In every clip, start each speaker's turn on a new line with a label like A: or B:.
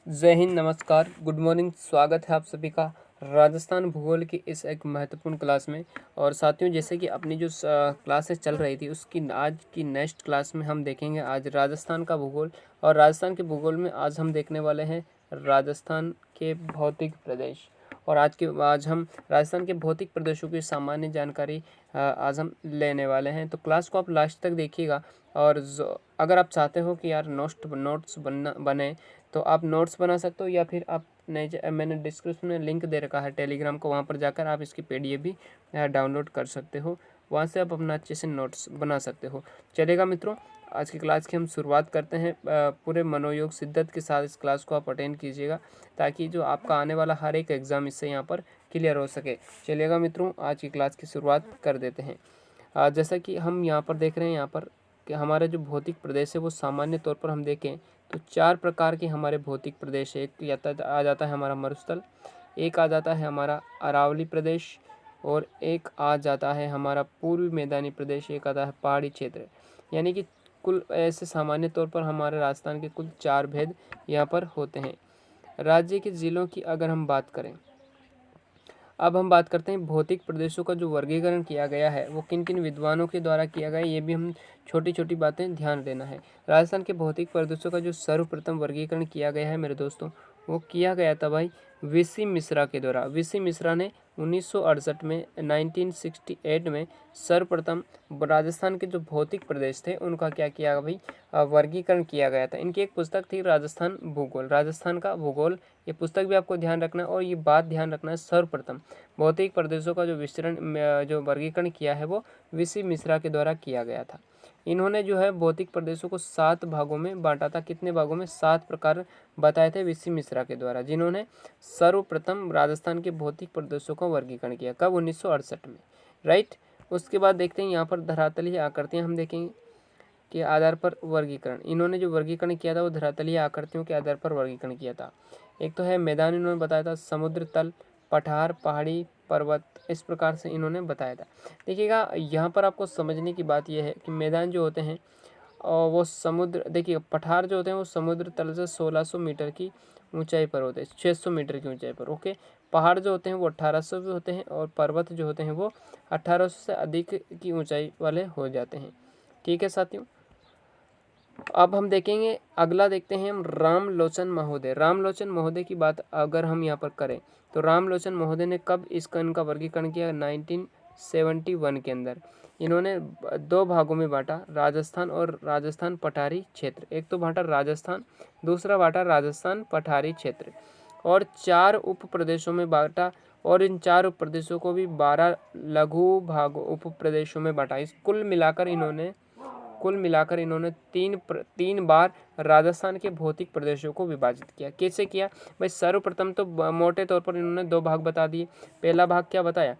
A: जय हिंद, नमस्कार, good morning. स्वागत है आप सभी का राजस्थान भूगोल की इस एक महत्वपूर्ण क्लास में। और साथियों, जैसे कि अपनी जो क्लासेस चल रही थी उसकी आज की नेक्स्ट क्लास में हम देखेंगे आज राजस्थान का भूगोल। और राजस्थान के भूगोल में आज हम देखने वाले हैं राजस्थान के भौतिक प्रदेश। और आज हम राजस्थान के भौतिक प्रदेशों की सामान्य जानकारी आज हम लेने वाले हैं। तो क्लास को आप लास्ट तक देखिएगा। और अगर आप चाहते हो कि यार नोट्स बने तो आप नोट्स बना सकते हो, या फिर आप मैंने डिस्क्रिप्शन में लिंक दे रखा है टेलीग्राम को, वहाँ पर जाकर आप इसकी पीडीएफ भी डाउनलोड कर सकते हो। वहाँ से आप अपना अच्छे से नोट्स बना सकते हो। चलेगा मित्रों, आज की क्लास की हम शुरुआत करते हैं। पूरे मनोयोग शिद्दत के साथ इस क्लास को आप अटेंड कीजिएगा, ताकि जो आपका आने वाला हर एक एग्ज़ाम इससे यहाँ पर क्लियर हो सके। चलिएगा मित्रों, आज की क्लास की शुरुआत कर देते हैं। जैसा कि हम यहाँ पर देख रहे हैं, यहाँ पर कि हमारे जो भौतिक प्रदेश है वो सामान्य तौर पर हम देखें तो 4 प्रकार के हमारे भौतिक प्रदेश है। एक आ जाता है हमारा मरुस्थल, एक आ जाता है हमारा अरावली प्रदेश, और एक आ जाता है हमारा पूर्वी मैदानी प्रदेश, एक आता है पहाड़ी क्षेत्र। यानी कि कुल ऐसे सामान्य तौर पर हमारे राजस्थान के कुल 4 भेद यहाँ पर होते हैं। राज्य के ज़िलों की अगर हम बात करें, अब हम बात करते हैं भौतिक प्रदेशों का जो वर्गीकरण किया गया है वो किन किन विद्वानों के द्वारा किया गया है, ये भी हम छोटी छोटी बातें ध्यान देना है। राजस्थान के भौतिक प्रदेशों का जो सर्वप्रथम वर्गीकरण किया गया है मेरे दोस्तों, वो किया गया था भाई वीसी मिश्रा के द्वारा। वीसी मिश्रा ने 1968 में 1968 में सर्वप्रथम राजस्थान के जो भौतिक प्रदेश थे उनका क्या किया भाई, वर्गीकरण किया गया था। इनकी एक पुस्तक थी राजस्थान भूगोल, राजस्थान का भूगोल। ये पुस्तक भी आपको ध्यान रखना है, और ये बात ध्यान रखना है, सर्वप्रथम भौतिक प्रदेशों का जो विस्तरण जो वर्गीकरण किया है वो वीसी मिश्रा के द्वारा किया गया था। इन्होंने जो है भौतिक प्रदेशों को 7 भागों में बांटा था। कितने भागों में? 7 प्रकार बताए थे वीसी मिश्रा के द्वारा, जिन्होंने सर्वप्रथम राजस्थान के भौतिक प्रदेशों का वर्गीकरण किया। कब? 1968 में, राइट। उसके बाद देखते हैं यहाँ पर धरातलीय आकृतियाँ हम देखेंगे के आधार पर वर्गीकरण। इन्होंने जो वर्गीकरण किया था वो धरातलीय आकृतियों के आधार पर वर्गीकरण किया था। एक तो है मैदान, इन्होंने बताया था समुद्र तल, पठार, पहाड़ी, पर्वत, इस प्रकार से इन्होंने बताया था। देखिएगा, यहाँ पर आपको समझने की बात यह है कि मैदान जो होते हैं और वो समुद्र, देखिए पठार जो होते हैं वो समुद्र तल से 1600 मीटर की ऊंचाई पर होते हैं, 600 मीटर की ऊंचाई पर। ओके, पहाड़ जो होते हैं वो 1800 भी होते हैं, और पर्वत जो होते हैं वो 1800 से अधिक की ऊंचाई वाले हो जाते हैं। ठीक है साथियों, अब हम देखेंगे, अगला देखते हैं हम रामलोचन महोदय। रामलोचन महोदय की बात अगर हम यहाँ पर करें तो रामलोचन महोदय ने कब इनका वर्गीकरण किया? 1971 के अंदर। इन्होंने 2 भागों में बांटा, राजस्थान और राजस्थान पठारी क्षेत्र। एक तो बांटा राजस्थान, दूसरा बांटा राजस्थान पठारी क्षेत्र, और 4 उप प्रदेशों में बांटा। और इन 4 उप प्रदेशों को भी 12 लघु भागों उप प्रदेशों में बांटा। इस कुल मिलाकर इन्होंने तीन बार राजस्थान के भौतिक प्रदेशों को विभाजित किया। कैसे किया भाई? सर्वप्रथम तो मोटे तौर पर इन्होंने 2 भाग बता दिए। पहला भाग क्या बताया?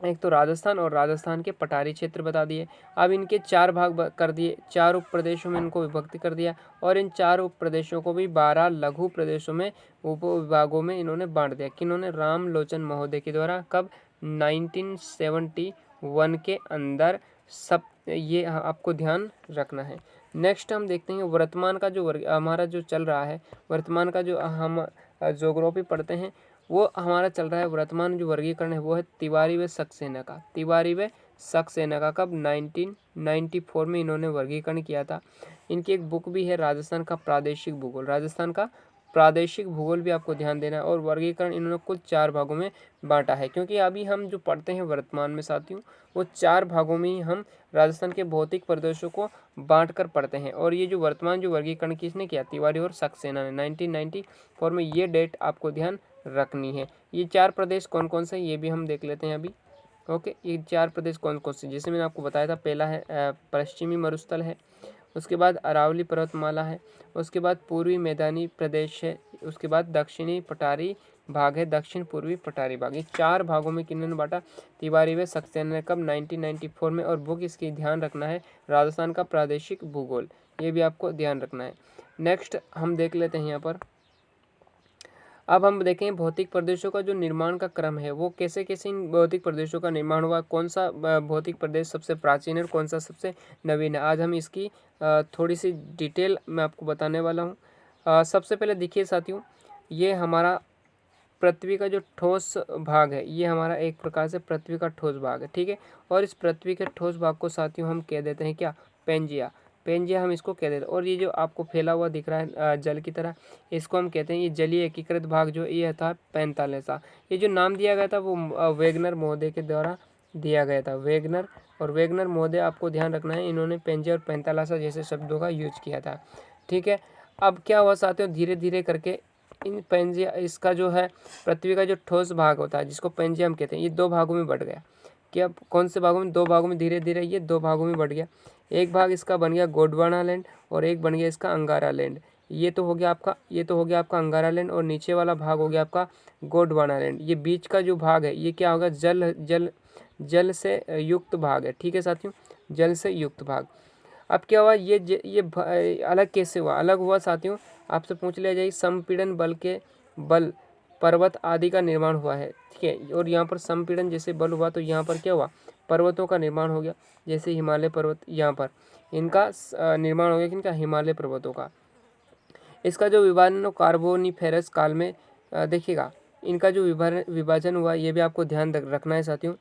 A: एक तो राजस्थान और राजस्थान के पठारी क्षेत्र बता दिए। अब इनके 4 भाग कर दिए, 4 उप प्रदेशों में इनको विभक्त कर दिया, और इन 4 उप प्रदेशों को भी 12 लघु प्रदेशों में उप विभागों में इन्होंने बांट दिया। किन्होंने? रामलोचन महोदय के द्वारा। कब? 1971 के अंदर। सब ये आपको ध्यान रखना है। नेक्स्ट हम देखते हैं वर्तमान का जो हमारा जो चल रहा है, वर्तमान का जो हम ज्योग्राफी पढ़ते हैं वो हमारा चल रहा है। वर्तमान जो वर्गीकरण है वो है तिवारी व सक्सेना का। तिवारी व सक्सेना का कब? 1994 में इन्होंने वर्गीकरण किया था। इनकी एक बुक भी है राजस्थान का प्रादेशिक भूगोल। राजस्थान का प्रादेशिक भूगोल भी आपको ध्यान देना है। और वर्गीकरण इन्होंने कुल 4 भागों में बांटा है, क्योंकि अभी हम जो पढ़ते हैं वर्तमान में साथियों, वो 4 भागों में ही हम राजस्थान के भौतिक प्रदेशों को बांट कर पढ़ते हैं। और ये जो वर्तमान जो वर्गीकरण किसने किया? तिवारी और सक्सेना ने 1994 में। ये डेट आपको ध्यान रखनी है। ये 4 प्रदेश कौन कौन से ये भी हम देख लेते हैं अभी। ओके, ये 4 प्रदेश कौन कौन से, जैसे मैंने आपको बताया था, पहला है पश्चिमी मरुस्थल है, उसके बाद अरावली पर्वतमाला है, उसके बाद पूर्वी मैदानी प्रदेश है, उसके बाद दक्षिणी पठारी भाग है, दक्षिण पूर्वी पठारी भाग। ये 4 भागों में किन्होंने बांटा? तिवारी व सक्सेना ने। कब? 1994 में। और बुक इसकी ध्यान रखना है राजस्थान का प्रादेशिक भूगोल, ये भी आपको ध्यान रखना है। नेक्स्ट हम देख लेते हैं यहाँ पर। अब हम देखें भौतिक प्रदेशों का जो निर्माण का क्रम है वो कैसे कैसे इन भौतिक प्रदेशों का निर्माण हुआ, कौन सा भौतिक प्रदेश सबसे प्राचीन है और कौन सा सबसे नवीन है। आज हम इसकी थोड़ी सी डिटेल मैं आपको बताने वाला हूँ। सबसे पहले देखिए साथियों, ये हमारा पृथ्वी का जो ठोस भाग है, ये हमारा एक प्रकार से पृथ्वी का ठोस भाग है, ठीक है। और इस पृथ्वी के ठोस भाग को साथियों हम कह देते हैं क्या, पेंजिया। पेंजिया हम इसको कह देते हैं। और ये जो आपको फैला हुआ दिख रहा है जल की तरह, इसको हम कहते हैं, ये जलीय एकीकृत भाग जो ये था पैंतालिसा। ये जो नाम दिया गया था वो वेगनर महोदय के द्वारा दिया गया था, वेगनर। और वेगनर महोदय, आपको ध्यान रखना है, इन्होंने पेंजिया और पैंतालिसा जैसे शब्दों का यूज किया था, ठीक है। अब क्या हुआ साथियों, धीरे धीरे करके इन पेंजिया, इसका जो है पृथ्वी का जो ठोस भाग होता है जिसको पेंजिया हम कहते हैं, ये दो भागों में बढ़ गया। क्या, कौन से भागों में, दो भागों में, धीरे धीरे ये दो भागों में बढ़ गया। एक भाग इसका बन गया गोंडवाना लैंड और एक बन गया इसका अंगारा लैंड। ये तो हो गया आपका, ये तो हो गया आपका अंगारा लैंड और नीचे वाला भाग हो गया आपका गोंडवाना लैंड। ये बीच का जो भाग है ये क्या होगा, जल जल जल से युक्त भाग है, ठीक है साथियों, जल से युक्त भाग। अब क्या हुआ, अलग कैसे हुआ, अलग हुआ साथियों, आपसे पूछ लिया जाए, संपीड़न बल के बल पर्वत आदि का निर्माण हुआ है, ठीक है। और यहाँ पर संपीड़न जैसे बल हुआ तो यहाँ पर क्या हुआ, पर्वतों का निर्माण हो गया, जैसे हिमालय पर्वत, यहाँ पर इनका निर्माण हो गया, किनका, हिमालय पर्वतों का। इसका जो विभाजन कार्बोनिफेरस काल में देखिएगा, इनका जो विभाजन हुआ ये भी आपको ध्यान रखना है साथियों।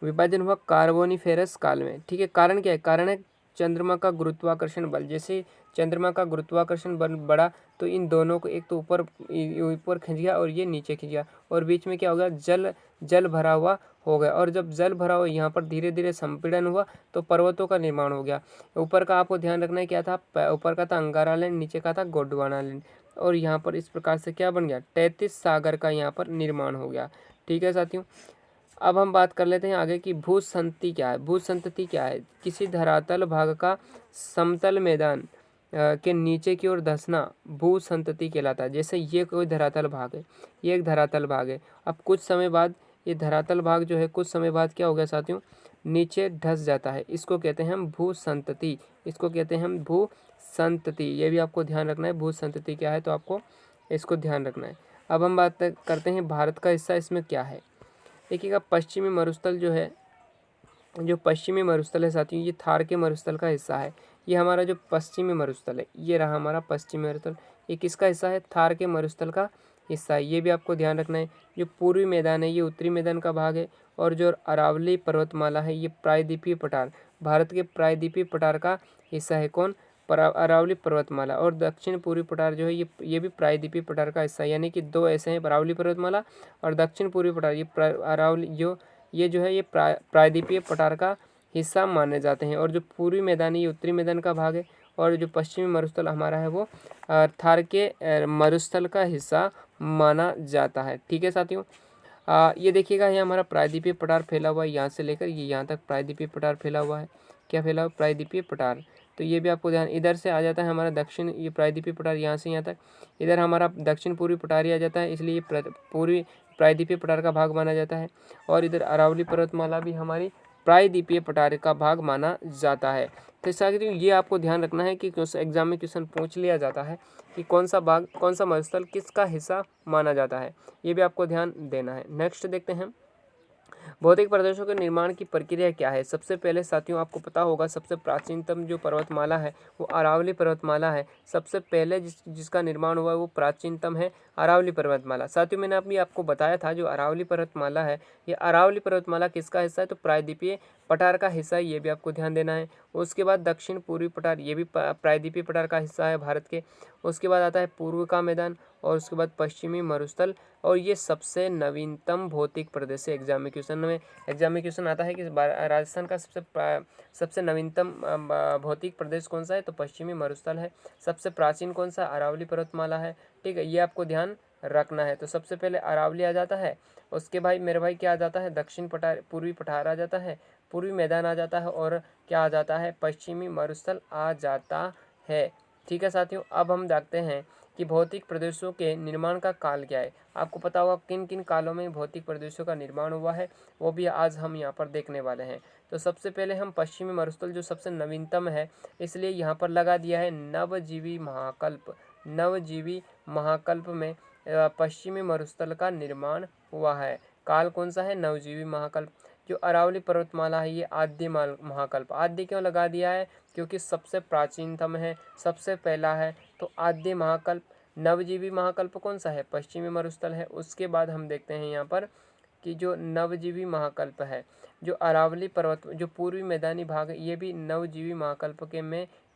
A: विभाजन हुआ कार्बोनिफेरस काल में, ठीक है। कारण क्या है, कारण है चंद्रमा का गुरुत्वाकर्षण बल। जैसे चंद्रमा का गुरुत्वाकर्षण बल बढ़ा तो इन दोनों को एक तो ऊपर ऊपर खींच गया और ये नीचे खींच गया, और बीच में क्या हो गया, जल जल भरा हुआ हो गया। और जब जल भरा हुआ यहाँ पर धीरे धीरे संपीड़न हुआ तो पर्वतों का निर्माण हो गया। ऊपर का आपको ध्यान रखना है, क्या था, ऊपर का था अंगारा लैंड, नीचे का था गोंडवाना लैंड। और यहाँ पर इस प्रकार से क्या बन गया, 33 सागर का यहाँ पर निर्माण हो गया, ठीक है साथियों। अब हम बात कर लेते हैं आगे की भूसंतति क्या है। भूसंतति क्या है, किसी धरातल भाग का समतल मैदान के नीचे की ओर धंसना भूसंतति कहलाता है। जैसे ये कोई धरातल भाग है, ये एक धरातल भाग है। अब कुछ समय बाद ये धरातल भाग जो है, कुछ समय बाद क्या हो गया साथियों, नीचे धंस जाता है। इसको कहते हैं हम भूसंतति, इसको कहते हैं हम भूसंतति। ये भी आपको ध्यान रखना है, भूसंतति क्या है तो आपको इसको ध्यान रखना है। अब हम बात करते हैं भारत का हिस्सा इसमें क्या है। देखिएगा, पश्चिमी मरुस्थल जो है, जो पश्चिमी मरुस्थल है साथियों, ये थार के मरुस्थल का हिस्सा है। ये हमारा जो पश्चिमी मरुस्थल है, ये रहा हमारा पश्चिमी मरुस्थल। ये किसका हिस्सा है, थार के मरुस्थल का हिस्सा है। ये भी आपको ध्यान रखना है। जो पूर्वी मैदान है ये उत्तरी मैदान का भाग है। और जो अरावली पर्वतमाला है ये प्रायद्वीपीय पठार, भारत के प्रायद्वीपीय पठार का हिस्सा है। कौन, अरावली पर्वतमाला। और दक्षिण पूर्वी पठार जो है ये भी प्रायद्वीपीय पठार का हिस्सा है। यानी कि दो ऐसे हैं, अरावली पर्वतमाला और दक्षिण पूर्वी पठार। ये अरावली जो है ये प्रायद्वीपीय पठार का हिस्सा माने जाते हैं। और जो पूर्वी मैदान है ये उत्तरी मैदान का भाग है। और जो पश्चिमी मरुस्थल हमारा है वो थार के मरुस्थल का हिस्सा माना जाता है, ठीक है साथियों। ये देखिएगा, ये हमारा प्रायद्वीपीय पठार फैला हुआ है, यहाँ से लेकर ये यहाँ तक प्रायद्वीपीय पठार फैला हुआ है। क्या फैला हुआ, प्रायद्वीपीय पठार। तो ये भी आपको ध्यान, इधर से आ जाता है हमारा दक्षिण, ये प्रायद्वीपीय पठार यहाँ से यहाँ तक। इधर हमारा दक्षिण पूर्वी पठार ही आ जाता है, इसलिए पूर्वी प्रायद्वीपीय पठार का भाग माना जाता है। और इधर अरावली पर्वतमाला भी हमारी प्रायद्वीपीय पठार का भाग माना जाता है। तो साथियों ये आपको ध्यान रखना है कि एग्जाम में क्वेश्चन पूछ लिया जाता है कि कौन सा भाग, कौन सा मरुस्थल किसका हिस्सा माना जाता है, ये भी आपको ध्यान देना है। नेक्स्ट देखते हैं, भौतिक प्रदेशों के निर्माण की प्रक्रिया क्या है। सबसे पहले साथियों आपको पता होगा, सबसे प्राचीनतम जो पर्वतमाला है वो अरावली पर्वतमाला है। सबसे पहले जिसका निर्माण हुआ है वो प्राचीनतम है अरावली पर्वतमाला। साथियों मैंने अभी आपको बताया था, जो अरावली पर्वतमाला है, ये अरावली पर्वतमाला किसका हिस्सा है, तो प्रायद्वीपीय पठार का हिस्सा है, ये भी आपको ध्यान देना है। उसके बाद दक्षिण पूर्वी पठार, ये भी प्रायद्वीपीय पठार का हिस्सा है भारत के। उसके बाद आता है पूर्व का मैदान और उसके बाद पश्चिमी मरुस्थल। और ये सबसे नवीनतम भौतिक प्रदेश है। एग्जाम में क्वेश्चन आता है कि राजस्थान का सबसे नवीनतम भौतिक प्रदेश कौन सा है, तो पश्चिमी मरुस्थल है। सबसे प्राचीन कौन सा, अरावली पर्वतमाला है, ठीक है, ये आपको ध्यान रखना है। तो सबसे पहले अरावली आ जाता है, उसके भाई मेरे भाई क्या आ जाता है, दक्षिण पठार, पूर्वी पठार आ जाता है, पूर्वी मैदान आ जाता है, और क्या आ जाता है, पश्चिमी मरुस्थल आ जाता है, ठीक है साथियों। अब हम देखते हैं कि भौतिक प्रदेशों के निर्माण का काल क्या है। आपको पता होगा किन किन कालों में भौतिक प्रदेशों का निर्माण हुआ है, वो भी आज हम यहाँ पर देखने वाले हैं। तो सबसे पहले हम पश्चिमी मरुस्थल जो सबसे नवीनतम है, इसलिए यहाँ पर लगा दिया है नवजीवी महाकल्प। नवजीवी महाकल्प में पश्चिमी मरुस्थल का निर्माण हुआ है। काल कौन सा है, नवजीवी महाकल्प। जो अरावली पर्वतमाला है ये आद्य महाकल्प, आद्य क्यों लगा दिया है, क्योंकि सबसे प्राचीनतम है, सबसे पहला है, तो आद्य महाकल्प। नवजीवी महाकल्प कौन सा है, पश्चिमी मरुस्थल है। उसके बाद हम देखते हैं यहाँ पर कि जो नवजीवी महाकल्प है, जो अरावली पर्वत जो पूर्वी मैदानी भाग है, ये भी नवजीवी महाकल्प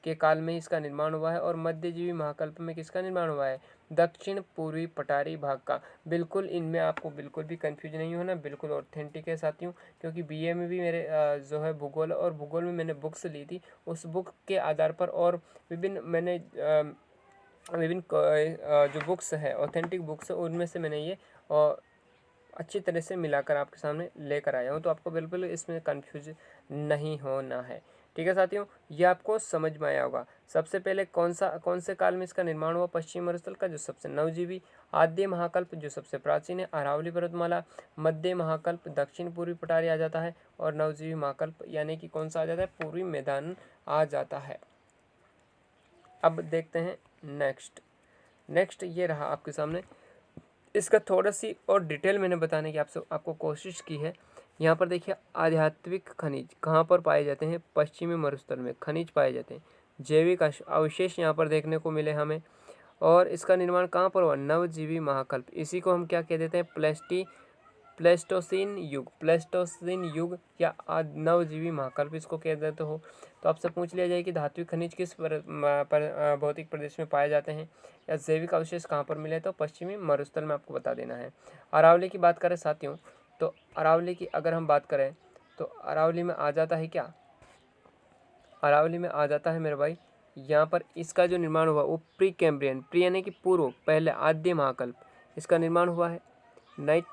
A: के काल में इसका निर्माण हुआ है। और मध्यजीवी महाकल्प में किसका निर्माण हुआ है, दक्षिण पूर्वी पठारी भाग का। बिल्कुल इनमें आपको बिल्कुल भी कंफ्यूज नहीं होना, बिल्कुल ऑथेंटिक है साथियों, क्योंकि बीए में भी मेरे जो है भूगोल और भूगोल में मैंने बुक्स ली थी, उस बुक के आधार पर और विभिन्न जो बुक्स है, ऑथेंटिक बुक्स है, उनमें से मैंने ये अच्छी तरह से मिलाकर आपके सामने लेकर आया हूँ, तो आपको बिल्कुल इसमें कंफ्यूज नहीं होना है। ठीक है साथियों, ये आपको समझ में आया होगा। सबसे पहले कौन से काल में इसका निर्माण हुआ, पश्चिमी मरुस्थल का जो सबसे नवजीवी, आद्य महाकल्प जो सबसे प्राचीन है अरावली पर्वतमाला, मध्य महाकल्प दक्षिण पूर्वी पठारी आ जाता है, और नवजीवी महाकल्प यानी कि कौन सा आ जाता है, पूर्वी मैदान आ जाता है। अब देखते हैं नेक्स्ट ये रहा आपके सामने, इसका थोड़ा सी और डिटेल मैंने बताने की आपको कोशिश की है। यहाँ पर देखिए, आध्यात्मिक खनिज कहाँ पर पाए जाते हैं, पश्चिमी मरुस्थल में खनिज पाए जाते हैं, जैविक अवशेष यहाँ पर देखने को मिले हमें। और इसका निर्माण कहाँ पर हुआ, नवजीवी महाकल्प, इसी को हम क्या कह देते हैं, प्लेस्टोसीन युग या नवजीवी महाकल्प इसको कह देते हो। तो आपसे पूछ लिया जाए कि धात्विक खनिज किस भौतिक प्रदेश में पाए जाते हैं, या जैविक अवशेष कहाँ पर मिले, तो पश्चिमी मरुस्थल में आपको बता देना है। अरावली की बात करें साथियों, तो अरावली की अगर हम बात करें तो अरावली में आ जाता है क्या, अरावली में आ जाता है मेरे भाई, यहाँ पर इसका जो निर्माण हुआ वो प्री कैम्ब्रियन, प्री यानी कि पूर्व, पहले आद्य महाकल्प, इसका निर्माण हुआ है नाइट।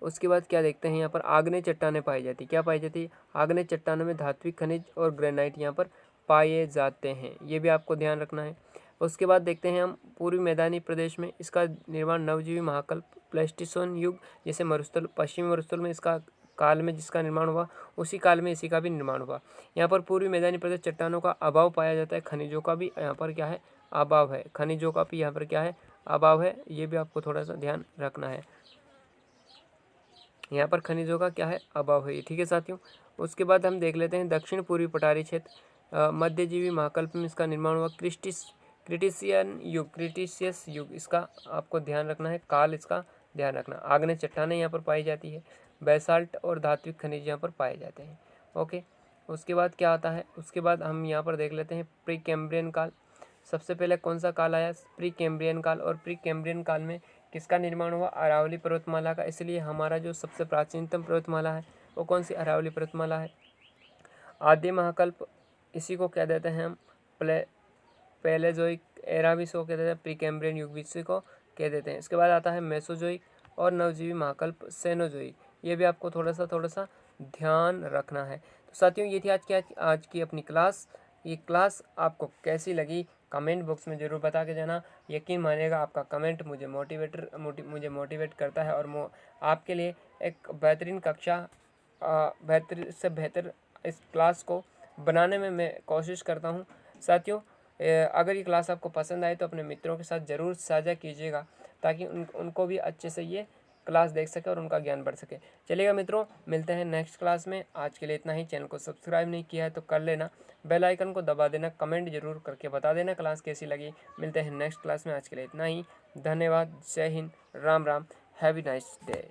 A: उसके बाद क्या देखते हैं, यहाँ पर आग्नेय चट्टानें पाई जाती, क्या पाई जाती है, आग्नेय चट्टानों में धात्विक खनिज और ग्रेनाइट यहाँ पर पाए जाते हैं, ये भी आपको ध्यान रखना है। उसके बाद देखते हैं हम पूर्वी मैदानी प्रदेश में इसका निर्माण नवजीवी महाकल्प, प्लेस्टोसीन युग, जैसे मरुस्थल, पश्चिमी मरुस्थल में इसका काल में जिसका निर्माण हुआ, उसी काल में इसी का भी निर्माण हुआ। यहाँ पर पूर्वी मैदानी प्रदेश चट्टानों का अभाव पाया जाता है, खनिजों का भी यहाँ पर क्या है, अभाव है, खनिजों का भी यहाँ पर क्या है, अभाव है, ये भी आपको थोड़ा सा ध्यान रखना है। यहाँ पर खनिजों का क्या है, अभाव है, ठीक है साथियों। उसके बाद हम देख लेते हैं दक्षिण पूर्वी पठारी क्षेत्र, मध्यजीवी महाकल्प में इसका निर्माण हुआ, क्रिटिशियस युग इसका आपको ध्यान रखना है, काल इसका ध्यान रखना। आग्नेय चट्टानें यहाँ पर पाई जाती है, बेसाल्ट और धात्विक खनिज यहाँ पर पाए जाते हैं। ओके, उसके बाद क्या आता है, उसके बाद हम यहाँ पर देख लेते हैं प्री कैम्ब्रियन काल। सबसे पहले कौन सा काल आया, प्री कैम्ब्रियन काल, और प्री कैम्ब्रियन काल में किसका निर्माण हुआ, अरावली पर्वतमाला का। इसलिए हमारा जो सबसे प्राचीनतम पर्वतमाला है वो कौन सी, अरावली पर्वतमाला है। आद्य महाकल्प इसी को कह देते हैं हम पैलेजोइक एरा भी इसको कह देते हैं, प्री कैम्ब्रियन युग भी इसी को कह देते हैं। इसके बाद आता है मेसोजोइक और नवजीवी महाकल्प सेनोजोइक, ये भी आपको थोड़ा सा ध्यान रखना है। तो साथियों ये थी आज की अपनी क्लास। ये क्लास आपको कैसी लगी कमेंट बॉक्स में ज़रूर बता के जाना। यकीन मानिएगा आपका कमेंट मुझे मोटिवेट करता है, और आपके लिए एक बेहतरीन कक्षा, बेहतर से बेहतर इस क्लास को बनाने में मैं कोशिश करता हूँ। साथियों अगर ये क्लास आपको पसंद आए तो अपने मित्रों के साथ ज़रूर साझा कीजिएगा, ताकि उनको भी अच्छे से ये क्लास देख सके और उनका ज्ञान बढ़ सके। चलिएगा मित्रों, मिलते हैं नेक्स्ट क्लास में। आज के लिए इतना ही। चैनल को सब्सक्राइब नहीं किया है तो कर लेना, बेल आइकन को दबा देना, कमेंट जरूर करके बता देना क्लास कैसी लगी। मिलते हैं नेक्स्ट क्लास में, आज के लिए इतना ही। धन्यवाद, जय Hind, Ram Ram, have a nice day.